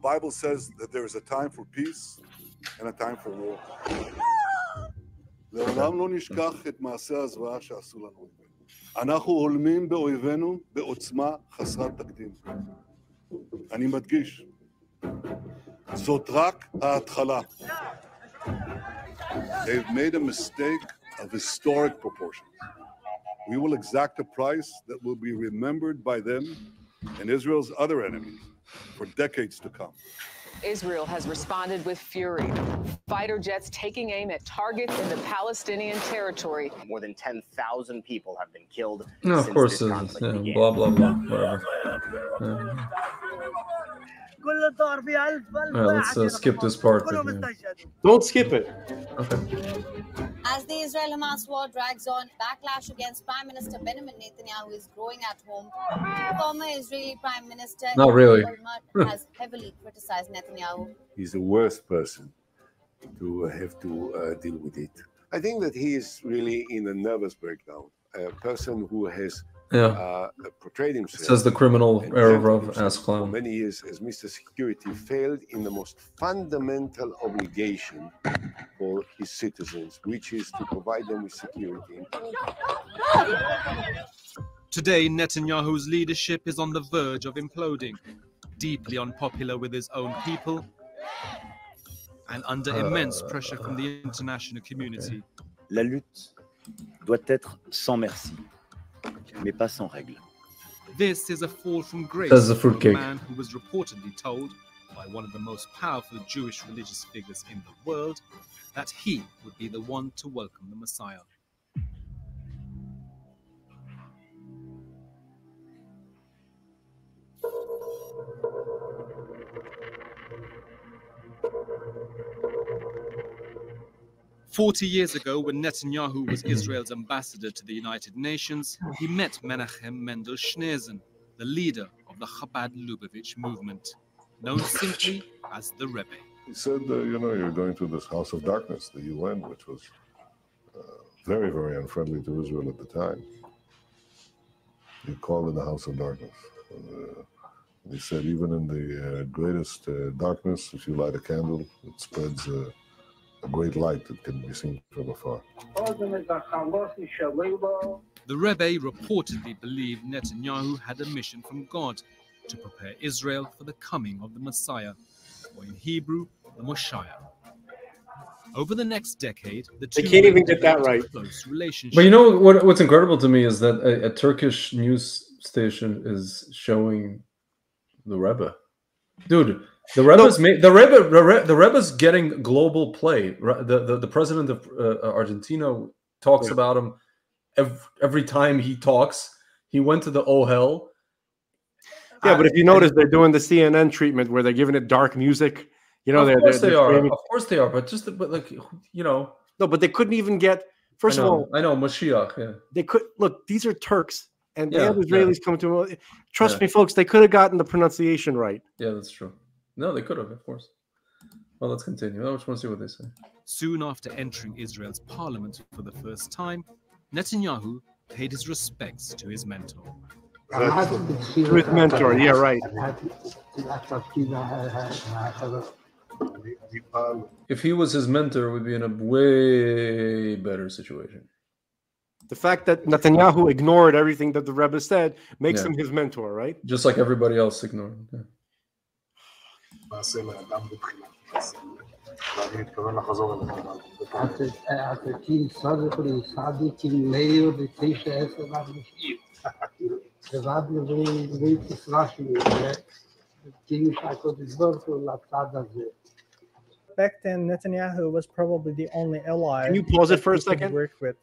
Bible says that there is a time for peace and a time for war. לעולם לא נשכח את מעשה הזוועה שעשו לנו אויבינו. אנחנו הולמים באויבינו בעוצמה חסרת תקדים. אני מדגיש, זאת רק ההתחלה. They've made a mistake of historic proportions. We will exact a price that will be remembered by them and Israel's other enemies for decades to come. Israel has responded with fury. Fighter jets taking aim at targets in the Palestinian territory. More than 10,000 people have been killed No, since of course, this conflict began. blah blah blah, whatever. Let's skip this part. Don't skip it. Okay. As the Israel-Hamas war drags on, backlash against Prime Minister Benjamin Netanyahu is growing at home. Former Israeli Prime Minister Not really. has heavily criticized Netanyahu. He's the worst person to have to deal with it. I think that he is really in a nervous breakdown. A person who has portrayed himself, Says the criminal era of ass for clown. many years as Mr. Security, failed in the most fundamental obligation for his citizens, which is to provide them with security. Today, Netanyahu's leadership is on the verge of imploding, deeply unpopular with his own people and under immense pressure from the international community. La lutte doit être sans merci, mais pas sans règles. This is a fall from grace That's a from a fruitcake. man who was reportedly told by one of the most powerful Jewish religious figures in the world that he would be the one to welcome the Messiah. "40 years ago, when Netanyahu was Israel's ambassador to the United Nations, he met Menachem Mendel Schneerson, the leader of the Chabad Lubavitch movement, known simply as the Rebbe. He said, you're going to this house of darkness, the UN, which was very, very unfriendly to Israel at the time. He called it the house of darkness. He said, even in the greatest darkness, if you light a candle, it spreads a great light that can be seen from afar. The Rebbe reportedly believed Netanyahu had a mission from God to prepare Israel for the coming of the Messiah, or in Hebrew, the Moshiach. Over the next decade, the two They can't even get that developed a right. close relationship. But you know what's incredible to me is that a Turkish news station is showing the Rebbe. Dude, the Rebbe's getting global play. The president of Argentina talks about him every time he talks. He went to the Ohel. Yeah, but if you notice, they're doing the CNN treatment where they're giving it dark music. You know, of course they are. Of course they are. But no, but they couldn't even get. First of all, I know Mashiach. Yeah, they could look. These are Turks, and they have Israelis coming to them. Trust me, folks. They could have gotten the pronunciation right. Yeah, that's true. No, they could have, of course. Well, let's continue. I just want to see what they say. Soon after entering Israel's parliament for the first time, Netanyahu paid his respects to his mentor. To his mentor, yeah, right. If he was his mentor, we'd be in a way better situation. The fact that Netanyahu ignored everything that the Rebbe said makes him his mentor, right? Just like everybody else ignored. Yeah. Back then, Netanyahu was probably the only ally. Can you pause it for a that he could second? work with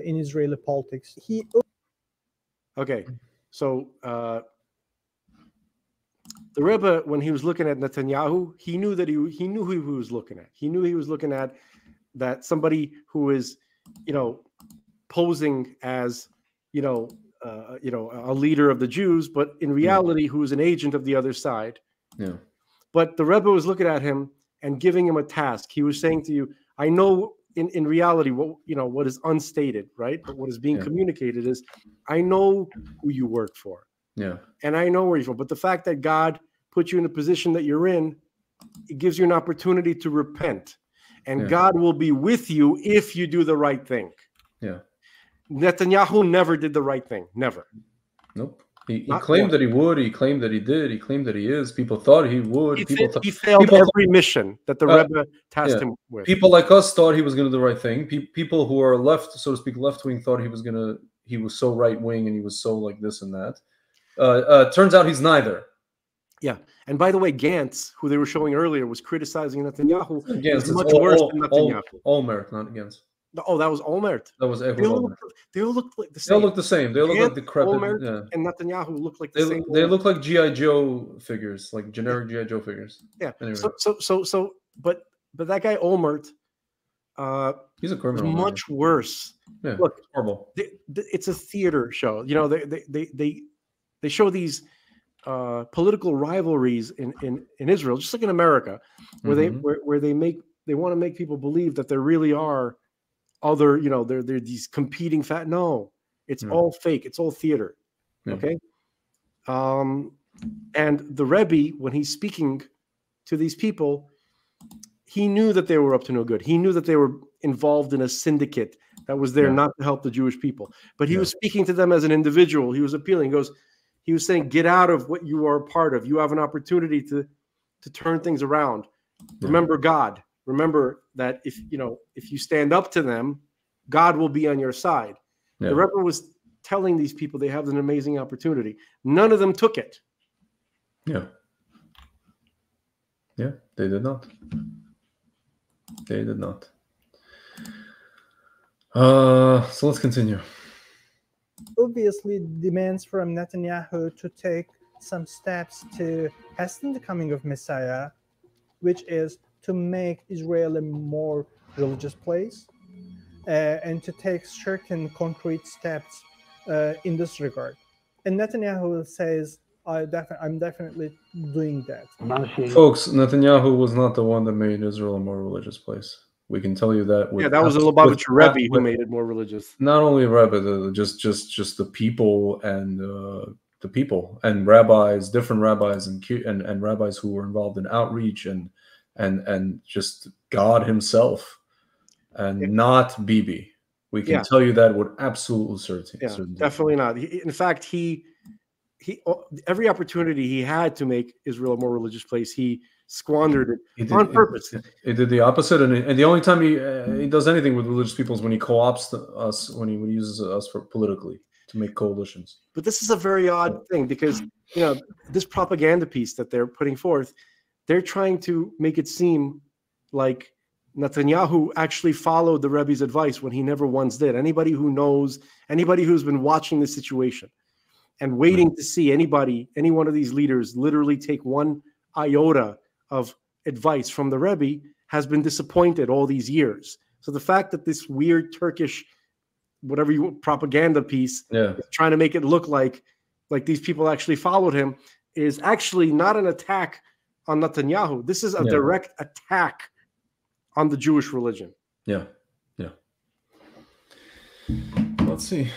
in Israeli politics. Okay, so the Rebbe, when he was looking at Netanyahu, he knew that he knew who he was looking at. He knew he was looking at that somebody who is, posing as, a leader of the Jews, but in reality, who is an agent of the other side. Yeah. But the Rebbe was looking at him and giving him a task. He was saying to you, I know in reality what is unstated, right? But what is being communicated is, I know who you work for. Yeah. And I know where you're from. But the fact that God put you in the position that you're in, it gives you an opportunity to repent. And God will be with you if you do the right thing. Yeah. Netanyahu never did the right thing. Never. Nope. He claimed that he would. He claimed that he did. He claimed that he is. People thought he would. He failed every mission that the Rebbe tasked him with. People like us thought he was going to do the right thing. People who are left, so to speak, left wing, thought he was so right wing and he was so like this and that. Turns out he's neither. Yeah. And by the way, Gantz, who they were showing earlier, was criticizing Netanyahu. Gantz, much worse than Netanyahu. Olmert, not Gantz. Oh, that was Olmert. That was they all looked like the same. They all look the same. They all look like decrepit. Olmert and Netanyahu look like the same. They look like G.I. Joe figures, like generic G.I. Joe figures. Yeah. Anyway. But that guy Olmert, he's a criminal. Much worse. Yeah. Look, horrible. It's a theater show. You know, they show these political rivalries in Israel, just like in America, where they want to make people believe that there really are other, you know, they're these competing no, it's all fake. It's all theater. Okay. And the Rebbe, when he's speaking to these people, he knew that they were up to no good. He knew that they were involved in a syndicate that was there not to help the Jewish people. But he was speaking to them as an individual. He was appealing. He was saying, get out of what you are a part of. You have an opportunity to turn things around. Remember God. Remember that if you stand up to them, God will be on your side. The Rebbe was telling these people they have an amazing opportunity. None of them took it. Yeah. Yeah, they did not. They did not. So let's continue. Obviously demands from Netanyahu to take some steps to hasten the coming of Messiah, which is to make Israel a more religious place, and to take certain concrete steps in this regard. And Netanyahu says, I'm definitely doing that. Folks, Netanyahu was not the one that made Israel a more religious place. We can tell you that. That was the Lubavitcher Rebbe who made it more religious. Not only Rebbe, just the people and the people and rabbis, different rabbis and rabbis who were involved in outreach and just God Himself, and not Bibi. We can tell you that with absolute certainty. Definitely not. In fact, he every opportunity he had to make Israel a more religious place, he squandered it on purpose. He did the opposite, and the only time he does anything with religious people is when he co-opts us, when he uses us for politically to make coalitions. But this is a very odd thing because this propaganda piece that they're putting forth, they're trying to make it seem like Netanyahu actually followed the Rebbe's advice when he never once did. Anybody who knows, anybody who's been watching the situation and waiting to see any one of these leaders literally take one iota of advice from the Rebbe has been disappointed all these years. So the fact that this weird Turkish, whatever propaganda piece is trying to make it look like these people actually followed him is actually not an attack on Netanyahu. This is a direct attack on the Jewish religion. Yeah. Let's see.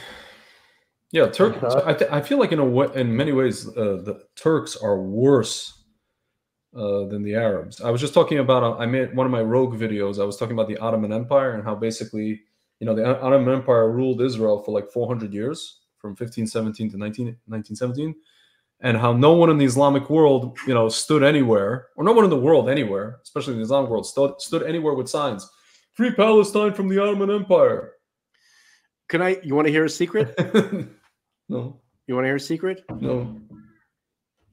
Yeah, I feel like in many ways the Turks are worse than the Arabs. I was just talking about I made one of my rogue videos. I was talking about the Ottoman Empire and how basically the Ottoman Empire ruled Israel for like 400 years, from 1517 to 1917, and how no one in the Islamic world stood anywhere, or no one in the world anywhere, especially in the Islamic world, stood anywhere with signs, "Free Palestine from the Ottoman Empire." You want to hear a secret? No. You want to hear a secret? No.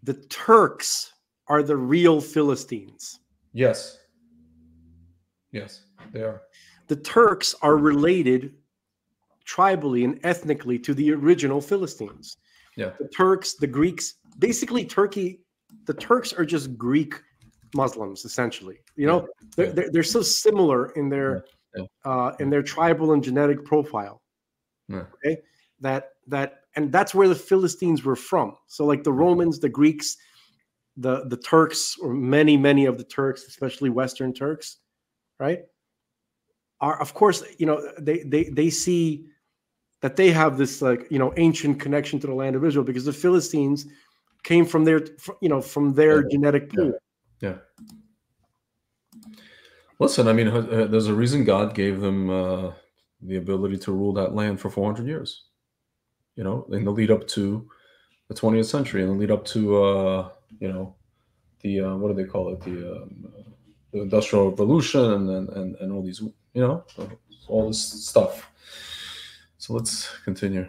The Turks are the real Philistines. Yes, they are. The Turks are related tribally and ethnically to the original Philistines. Yeah. The Turks, the Greeks, basically Turkey, the Turks are just Greek Muslims, essentially. They're so similar in their tribal and genetic profile. Yeah. Okay. And that's where the Philistines were from. So like the Romans, the Greeks, the Turks, or many of the Turks, especially Western Turks, right, are, of course, they see that they have this ancient connection to the land of Israel, because the Philistines came from their, from their genetic pool. Yeah. Listen, I mean, there's a reason God gave them the ability to rule that land for 400 years. In the lead up to the 20th century, and the lead up to the what do they call it, the Industrial Revolution, and all these, all this stuff. So let's continue.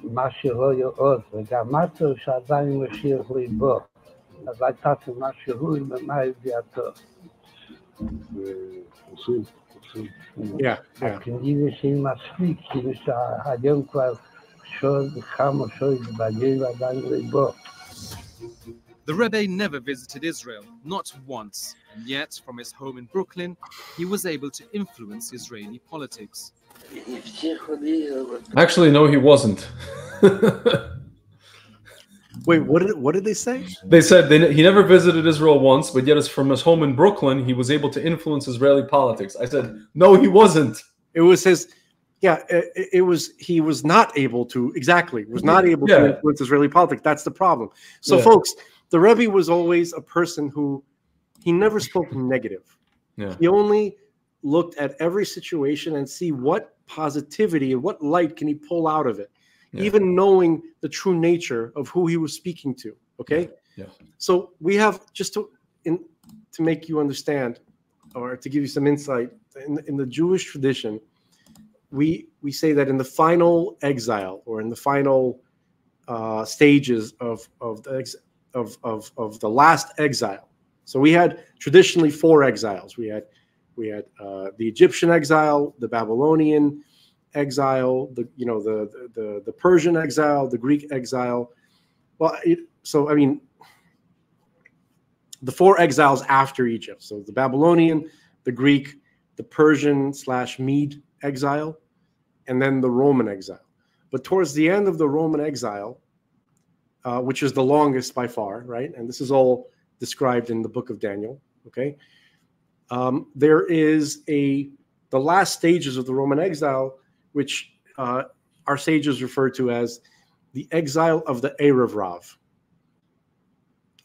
מה שלא יאות, וגם משהו שעדיין משאיר ליבו, אז הייתה משהו במה ידיעתו. כנראה שאם מספיק, כאילו שהיום כבר כמה שעות בגיר עדיין ליבו. The Rebbe never visited Israel, not once, and yet from his home in Brooklyn, he was able to influence Israeli politics. Actually, no, he wasn't. Wait, what did they say? They said he never visited Israel once, but yet from his home in Brooklyn, he was able to influence Israeli politics. I said, no, he wasn't. It was his, he was not able to, to influence Israeli politics. That's the problem. So folks, the Rebbe was always a person who, he never spoke negative. Yeah. He only looked at every situation and see what positivity and what light can he pull out of it, even knowing the true nature of who he was speaking to. Okay. Yeah. So we have, just to make you understand, or to give you some insight, in the Jewish tradition, we say that in the final exile, or in the final stages of the last exile. So we had traditionally 4 exiles. We had the Egyptian exile, the Babylonian exile, the Persian exile, the Greek exile. Well, the 4 exiles after Egypt. So the Babylonian, the Greek, the Persian/Mede exile, and then the Roman exile. But towards the end of the Roman exile, which is the longest by far, right? And this is all described in the book of Daniel, okay? There is the last stages of the Roman exile, which our sages refer to as the exile of the Erev Rav.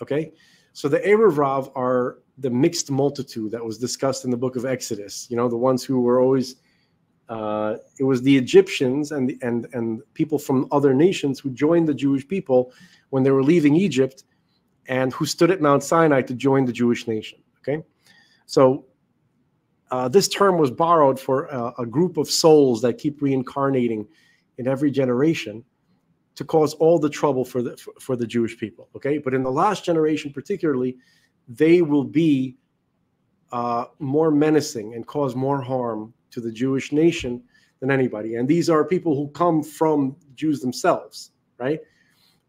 Okay? So the Erev Rav are the mixed multitude that was discussed in the book of Exodus. The ones who were always, it was the Egyptians and people from other nations who joined the Jewish people when they were leaving Egypt, and who stood at Mount Sinai to join the Jewish nation. Okay? So this term was borrowed for a group of souls that keep reincarnating in every generation to cause all the trouble for the Jewish people. Okay, but in the last generation particularly, they will be more menacing and cause more harm to the Jewish nation than anybody. And these are people who come from Jews themselves, right?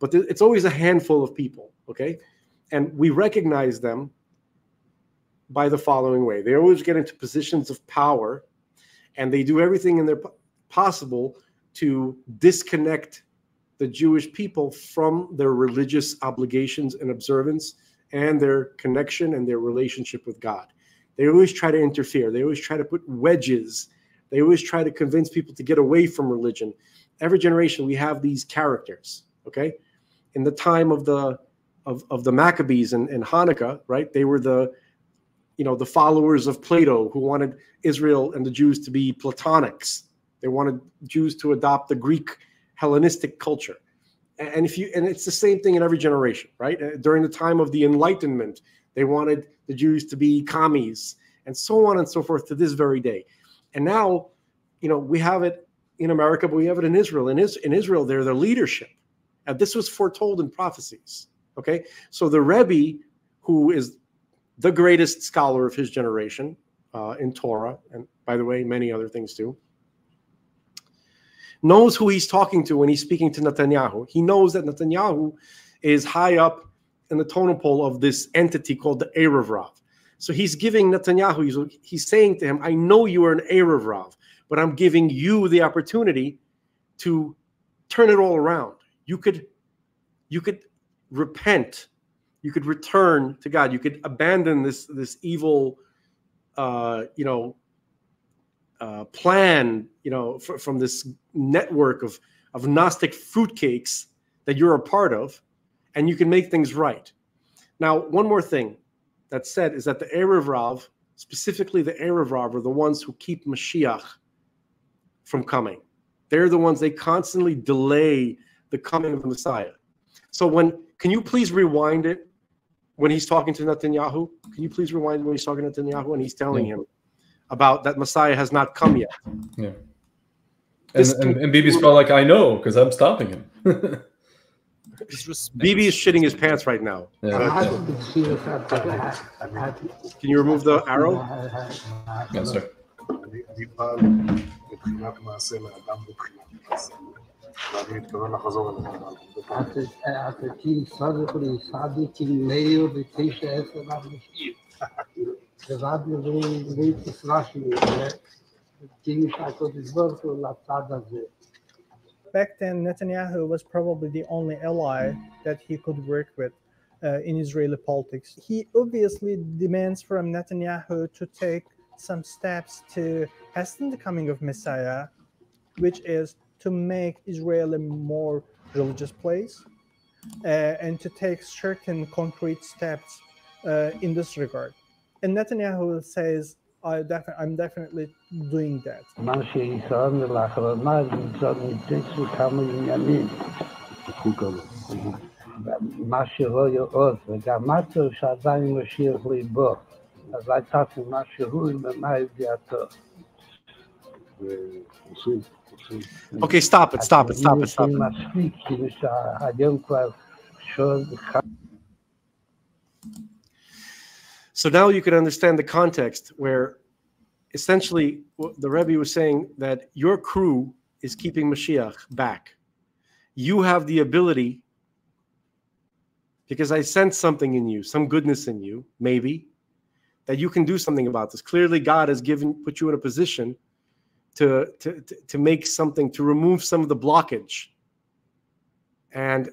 But it's always a handful of people. Okay, and we recognize them by the following way. They always get into positions of power, and they do everything in their possible to disconnect the Jewish people from their religious obligations and observance and their connection and their relationship with God. They always try to interfere. They always try to put wedges. They always try to convince people to get away from religion. Every generation we have these characters, okay? In the time of the Maccabees and Hanukkah, right? They were the followers of Plato who wanted Israel and the Jews to be Platonics. They wanted Jews to adopt the Greek Hellenistic culture. And it's the same thing in every generation, right? During the time of the Enlightenment, they wanted the Jews to be commies, and so on and so forth to this very day. And now, we have it in America, but we have it in Israel. In Israel, they're the leadership. And this was foretold in prophecies, okay? So the Rebbe, who is the greatest scholar of his generation in Torah, and by the way, many other things too, knows who he's talking to when he's speaking to Netanyahu. He knows that Netanyahu is high up in the totem pole of this entity called the Erev Rav. So he's giving Netanyahu, he's saying to him, I know you are an Erev Rav, but I'm giving you the opportunity to turn it all around. You could repent. You could return to God. You could abandon this evil, plan, from this network of Gnostic fruitcakes that you're a part of, and you can make things right. Now, one more thing that's said is that the Erev Rav, specifically the Erev Rav, are the ones who keep Mashiach from coming. They're the ones, they constantly delay the coming of the Messiah. So can you please rewind it when he's talking to Netanyahu? Can you please rewind it when he's talking to Netanyahu and he's telling him about that Messiah has not come yet? Yeah. And Bibi's probably like, I know, because I'm stopping him. Bibi is shitting his pants right now. Yeah. Can you remove the arrow? Yes, sir. Back then, Netanyahu was probably the only ally that he could work with in Israeli politics. He obviously demands from Netanyahu to take some steps to hasten the coming of Messiah, which is to make Israel a more religious place and to take certain concrete steps in this regard. And Netanyahu says, I'm definitely doing that. Okay, stop it. So now you can understand the context where essentially the Rebbe was saying that your crew is keeping Mashiach back. You have the ability, because I sense something in you, some goodness in you, maybe, that you can do something about this. Clearly, God has put you in a position to make something, to remove some of the blockage. And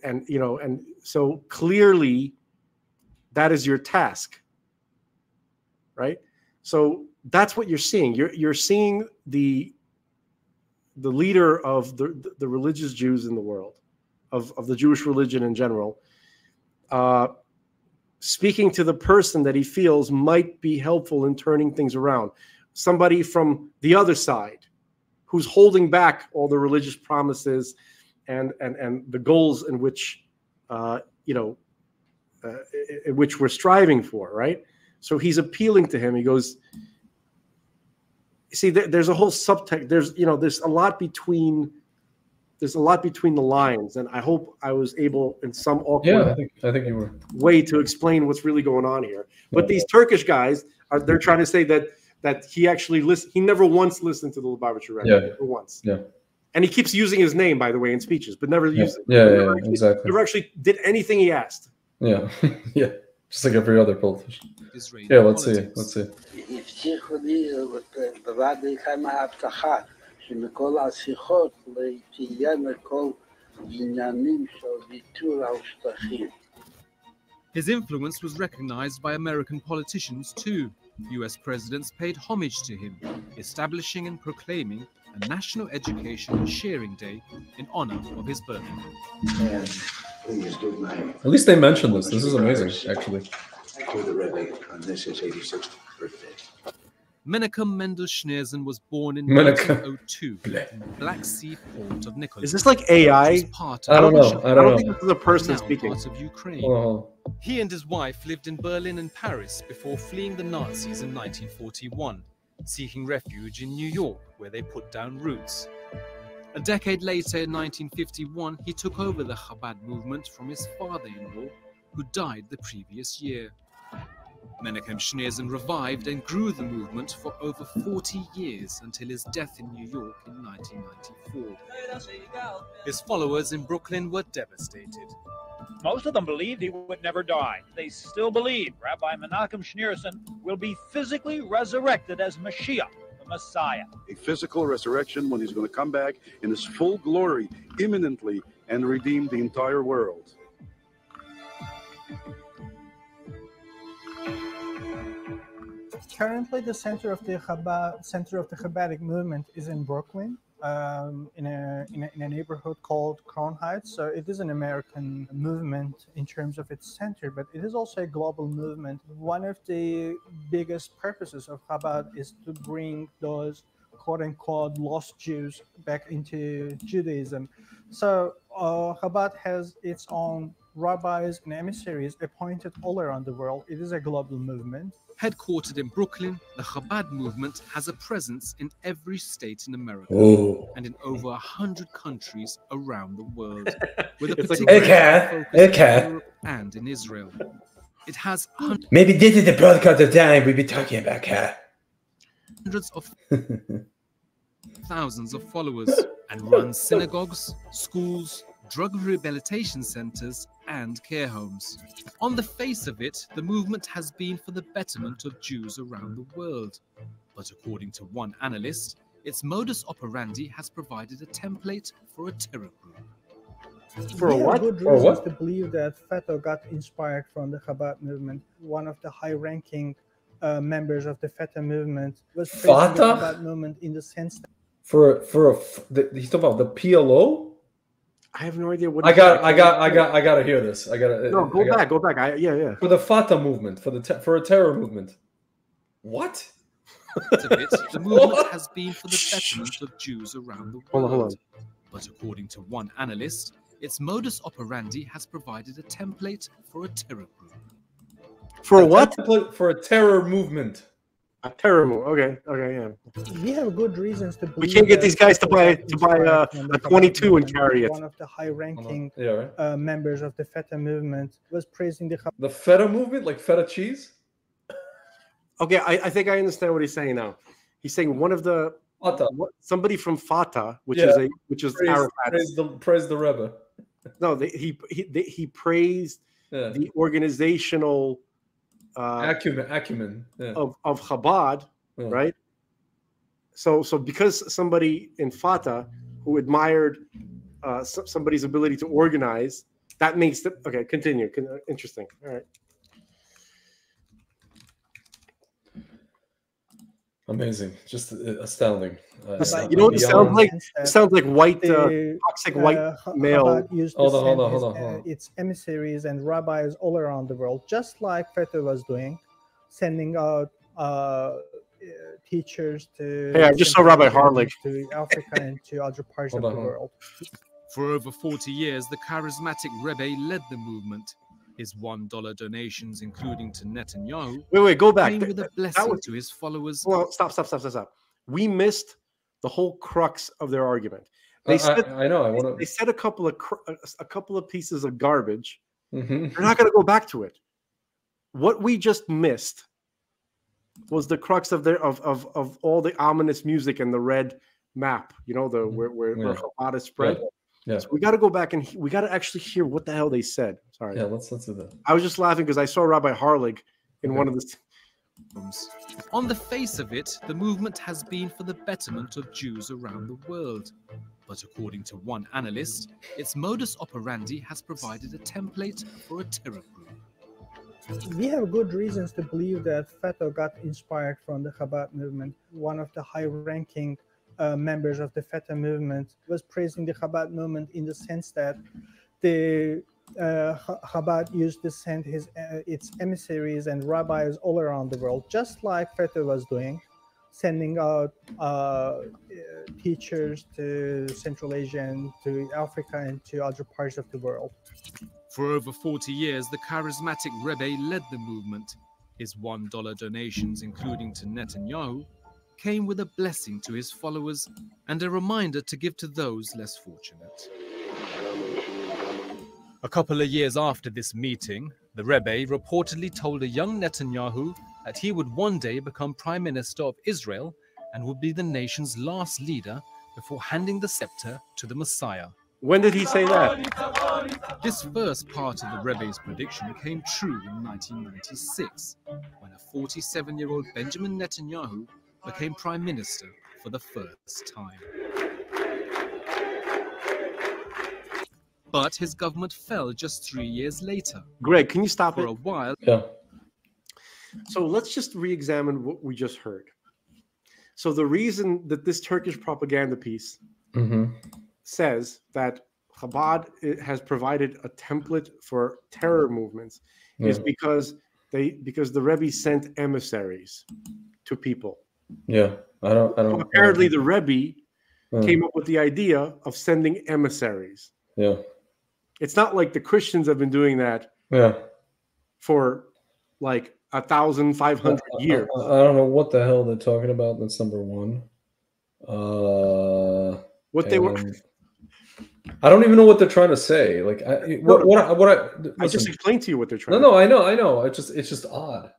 so clearly that is your task. Right? So that's what you're seeing. You're seeing the leader of the religious Jews in the world, of the Jewish religion in general, speaking to the person that he feels might be helpful in turning things around. Somebody from the other side who's holding back all the religious promises and the goals in which in which we're striving for, right? So he's appealing to him. He goes, see, there's a whole subtext. There's a lot between the lines, and I hope I was able, in some awkward I think you were way, to explain what's really going on here. But these Turkish guys they're trying to say that he actually he never once listened to the Lubavitcher Rebbe, never once. Yeah. And he keeps using his name, by the way, in speeches, but never used it. Exactly. Never actually did anything he asked. Yeah, yeah, just like every other politician. Yeah, let's see. His influence was recognized by American politicians too. US presidents paid homage to him, establishing and proclaiming a National Education and Sharing Day in honor of his birthday. At least they mentioned this. This is amazing, actually. To the Rebbe on this his 86th birthday. Menachem Mendel Schneerson was born in 1902 in the Black Sea port of Nikolaev. Is this like AI? I don't know. I don't think this is a person speaking. Part of Ukraine. Oh. He and his wife lived in Berlin and Paris before fleeing the Nazis in 1941, seeking refuge in New York, where they put down roots. A decade later, in 1951, he took over the Chabad movement from his father-in-law, who died the previous year. Menachem Schneerson revived and grew the movement for over 40 years until his death in New York in 1994. His followers in Brooklyn were devastated. Most of them believed he would never die. They still believe Rabbi Menachem Schneerson will be physically resurrected as Mashiach, the Messiah. A physical resurrection when he's going to come back in his full glory imminently and redeem the entire world. Currently, the center of the Chabadic movement is in Brooklyn, in a neighborhood called Crown Heights. So it is an American movement in terms of its center, but it is also a global movement. One of the biggest purposes of Chabad is to bring those quote-unquote lost Jews back into Judaism. So Chabad has its own rabbis and emissaries appointed all around the world. It is a global movement. Headquartered in Brooklyn, the Chabad movement has a presence in every state in America and in over 100 countries around the world, with a particular focus in Europe and in Israel. It has maybe this is the broadcast of time we've been talking about, hundreds of thousands of followers and runs synagogues, schools, drug rehabilitation centers, and care homes. On the face of it, the movement has been for the betterment of Jews around the world. But according to one analyst, its modus operandi has provided a template for a terror group. For what? Good reasons to believe that Fatah got inspired from the Chabad movement. One of the high-ranking members of the Fatah movement was praising the Chabad movement in the sense that he's talking about the PLO. I have no idea what. I gotta hear this. Go back. Yeah. For the Fatah movement, for a terror movement. What? The movement has been for the betterment of Jews around the world. Hold on. But according to one analyst, its modus operandi has provided a template for a terror group. For what? For a terror movement. A terror move. Okay, yeah. we have good reasons to believe we can't get these guys to buy a 22 and carry it. One of the high-ranking members of the Fatah movement was praising the Feta movement, like feta cheese. Okay, I think I understand what he's saying now. He's saying one of the somebody from Fatah, which is Arafat. Praise the Rebbe. No, he praised the organizational acumen of Chabad, right? So because somebody in Fatah who admired somebody's ability to organize, that makes it okay. Continue. Interesting. All right. Amazing, just astounding. You know what it sounds like? It sounds like white, toxic white male. Hold on. Its emissaries and rabbis all around the world, just like Fatah was doing, sending out teachers to. Hey, I just saw Rabbi Harlig. To Africa and to other parts of the world. For over 40 years, the charismatic Rebbe led the movement. His $1 donations, including to Netanyahu. Wait, go back. Came with a blessing to his followers. Well, stop. We missed the whole crux of their argument. They said, I know. They said a couple of pieces of garbage. Mm-hmm. They're not going to go back to it. What we just missed was the crux of all the ominous music and the red map. You know, where Chabad is spread. Yeah. So we got to go back and we got to actually hear what the hell they said. Sorry. Yeah, let's do that. I was just laughing because I saw Rabbi Harlig in one of the. On the face of it, the movement has been for the betterment of Jews around the world. But according to one analyst, its modus operandi has provided a template for a terror group. We have good reasons to believe that Fatah got inspired from the Chabad movement. One of the high-ranking members of the Fatah movement was praising the Chabad movement in the sense that the Chabad used to send its emissaries and rabbis all around the world, just like Fatah was doing, sending out teachers to Central Asia and to Africa and to other parts of the world. For over 40 years, the charismatic Rebbe led the movement. His $1 donations, including to Netanyahu, came with a blessing to his followers and a reminder to give to those less fortunate. A couple of years after this meeting, the Rebbe reportedly told a young Netanyahu that he would one day become Prime Minister of Israel and would be the nation's last leader before handing the scepter to the Messiah. When did he say that? This first part of the Rebbe's prediction came true in 1996, when a 47-year-old Benjamin Netanyahu became Prime Minister for the first time. But his government fell just 3 years later. Greg, can you stop for a while? Yeah. So let's just re-examine what we just heard. So the reason that this Turkish propaganda piece says that Chabad has provided a template for terror movements is because the Rebbe sent emissaries to people. Yeah, I don't. Apparently, the Rebbe came up with the idea of sending emissaries. Yeah, it's not like the Christians have been doing that. Yeah, for like 1,500 years. I don't know what the hell they're talking about. That's number one. What they were. I don't even know what they're trying to say. Like, I just explained to you what they're trying. No, I know. It's just odd.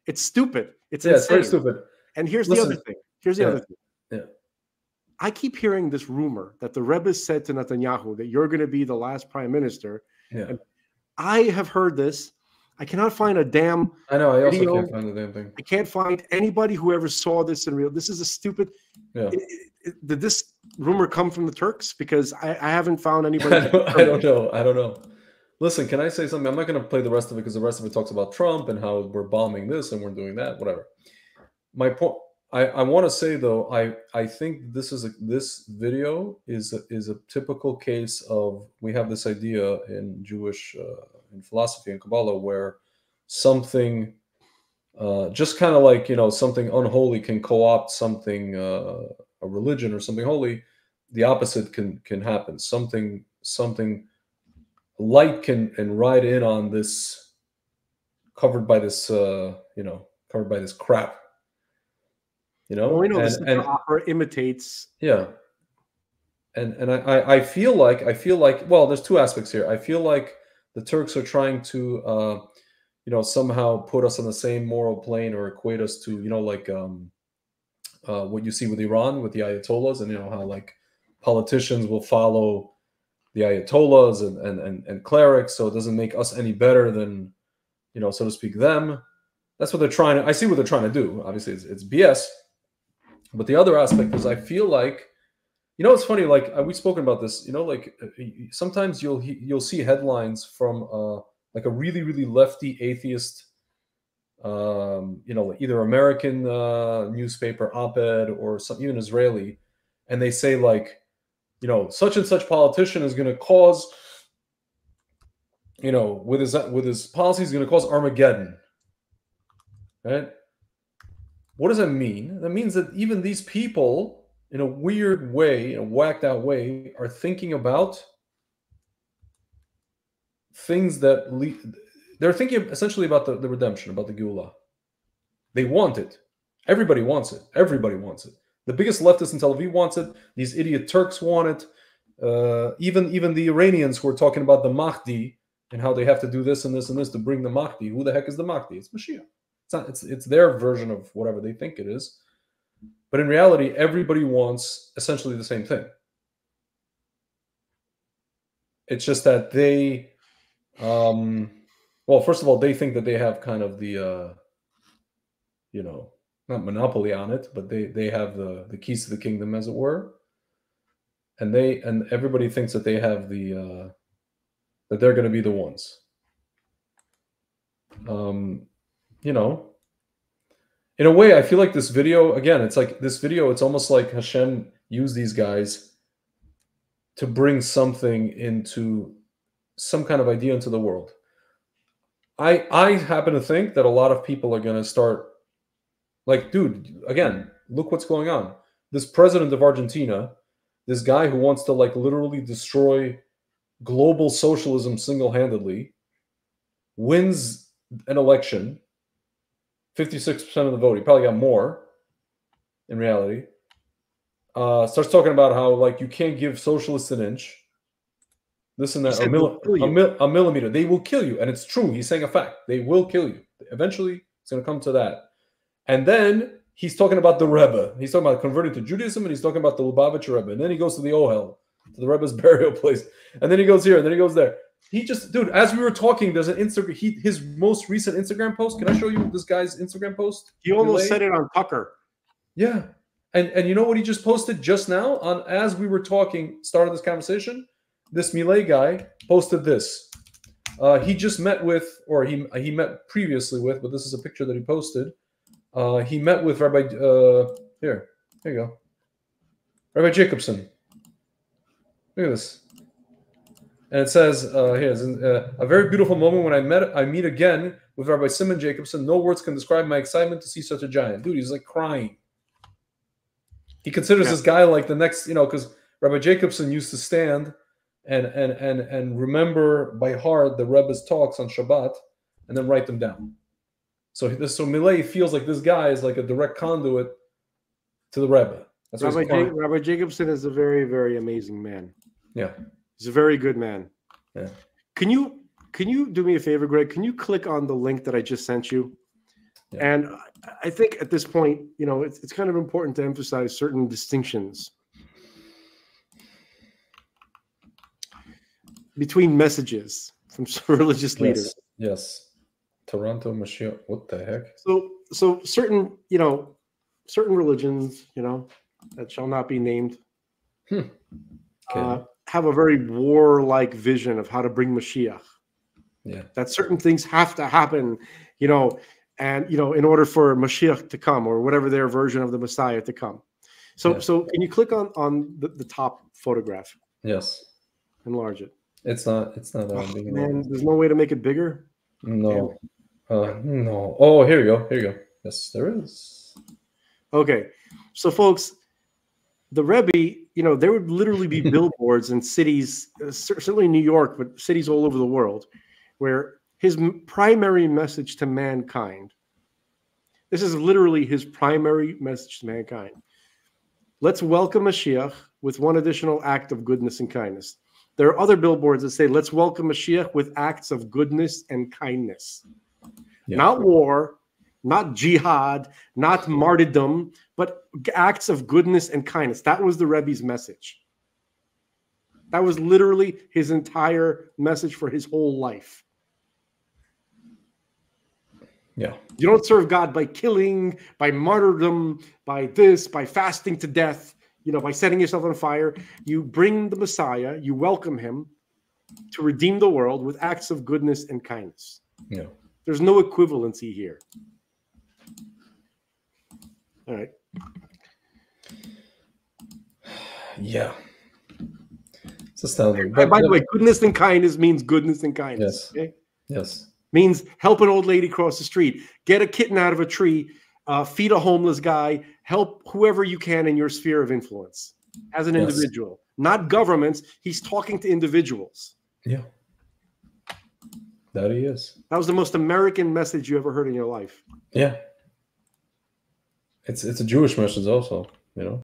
It's stupid. It's very stupid. And here's the other thing. Yeah. I keep hearing this rumor that the Rebbe said to Netanyahu that you're going to be the last prime minister. Yeah. And I have heard this. I cannot find a damn. I know. I also video. can't find the damn thing. I can't find anybody who ever saw this in real. This is a stupid. Yeah. Did this rumor come from the Turks? Because I haven't found anybody. I don't know. Listen, can I say something? I'm not going to play the rest of it because the rest of it talks about Trump and how we're bombing this and we're doing that. Whatever. My point. I want to say though, I think this video is a typical case of, we have this idea in Jewish in philosophy and Kabbalah where something just kind of like, something unholy can co-opt something, a religion or something holy. The opposite can happen. Something light can ride in on this, covered by this crap. Well, we know the opera imitates. Yeah. And I feel like well, there's two aspects here. I feel like the Turks are trying to somehow put us on the same moral plane or equate us to what you see with Iran with the Ayatollahs, and how like politicians will follow the Ayatollahs and clerics, so it doesn't make us any better than so to speak them. That's what they're trying to. I see what they're trying to do. Obviously, it's BS. But the other aspect is, I feel like, it's funny. Like we've spoken about this. Sometimes you'll see headlines from like a really really lefty atheist, either American newspaper op-ed or even Israeli, and they say like, such and such politician is going to cause, with his policies, is going to cause Armageddon, right? What does that mean? That means that even these people, in a weird way, in a whacked out way, are thinking about things that they're thinking essentially about the redemption, about the Geulah. They want it. Everybody wants it. Everybody wants it. The biggest leftist in Tel Aviv wants it. These idiot Turks want it. Even the Iranians who are talking about the Mahdi and how they have to do this and this and this to bring the Mahdi. Who the heck is the Mahdi? It's Mashiach. It's their version of whatever they think it is. But in reality, everybody wants essentially the same thing. It's just that they, well, first of all, they think that they have kind of the, not monopoly on it, but they have the keys to the kingdom, as it were. And everybody thinks that they have the, that they're going to be the ones. In a way, I feel like this video, again, it's like this video, it's almost like Hashem used these guys to bring something into some kind of idea into the world. I happen to think that a lot of people are going to start like, dude, again, look what's going on. This president of Argentina, this guy who wants to like literally destroy global socialism single-handedly, wins an election, 56% of the vote. He probably got more in reality. Starts talking about how like you can't give socialists an inch. This and that, a millimeter. They will kill you. And it's true. He's saying a fact. They will kill you. Eventually, it's going to come to that. And then he's talking about the Rebbe. He's talking about converting to Judaism, and he's talking about the Lubavitcher Rebbe. And then he goes to the Ohel, to the Rebbe's burial place. And then he goes here, and then he goes there. He just, dude, as we were talking, there's an Instagram, his most recent Instagram post. Can I show you this guy's Instagram post? He almost said it on Tucker. Yeah. And you know what he just posted just now? As we were talking, started this conversation? This Milei guy posted this. He just met with, or he met previously with, but this is a picture that he posted. He met with Rabbi, here you go. Rabbi Jacobson. Look at this. And it says, here, a very beautiful moment when I meet again with Rabbi Simon Jacobson. No words can describe my excitement to see such a giant. Dude, he's like crying. He considers this guy like the next, because Rabbi Jacobson used to stand and remember by heart the Rebbe's talks on Shabbat and then write them down. So Milei feels like this guy is like a direct conduit to the Rebbe. That's Rabbi Jacobson is a very, very amazing man. Yeah. He's a very good man. Yeah. Can you do me a favor, Greg? Can you click on the link that I just sent you? Yeah. And I think at this point, it's kind of important to emphasize certain distinctions between messages from religious leaders. Yes. Toronto Mashiach. What the heck? So certain religions, that shall not be named, have a very warlike vision of how to bring Mashiach. Yeah. That certain things have to happen, and in order for Mashiach to come, or whatever their version of the Messiah to come. So can you click on the top photograph? Yes. Enlarge it. It's not man, there's no way to make it bigger? No. No. Oh, here you go. Yes, there is. Okay. So folks, the Rebbe, there would literally be billboards in cities, certainly New York, but cities all over the world, where his primary message to mankind, this is literally his primary message to mankind. Let's welcome Mashiach with one additional act of goodness and kindness. There are other billboards that say, let's welcome Mashiach with acts of goodness and kindness. Yeah. Not war, not jihad, not martyrdom, but acts of goodness and kindness. That was the Rebbe's message. That was literally his entire message for his whole life. Yeah. You don't serve God by killing, by martyrdom, by this, by fasting to death, by setting yourself on fire. You bring the Messiah, you welcome him to redeem the world with acts of goodness and kindness. Yeah. There's no equivalency here. All right. Yeah. It's astounding. By the way, goodness and kindness means goodness and kindness. Yes. Okay? Yes. Means help an old lady cross the street, get a kitten out of a tree, feed a homeless guy, help whoever you can in your sphere of influence as an individual, not governments. He's talking to individuals. Yeah. That he is. That was the most American message you ever heard in your life. Yeah. It's a Jewish message also,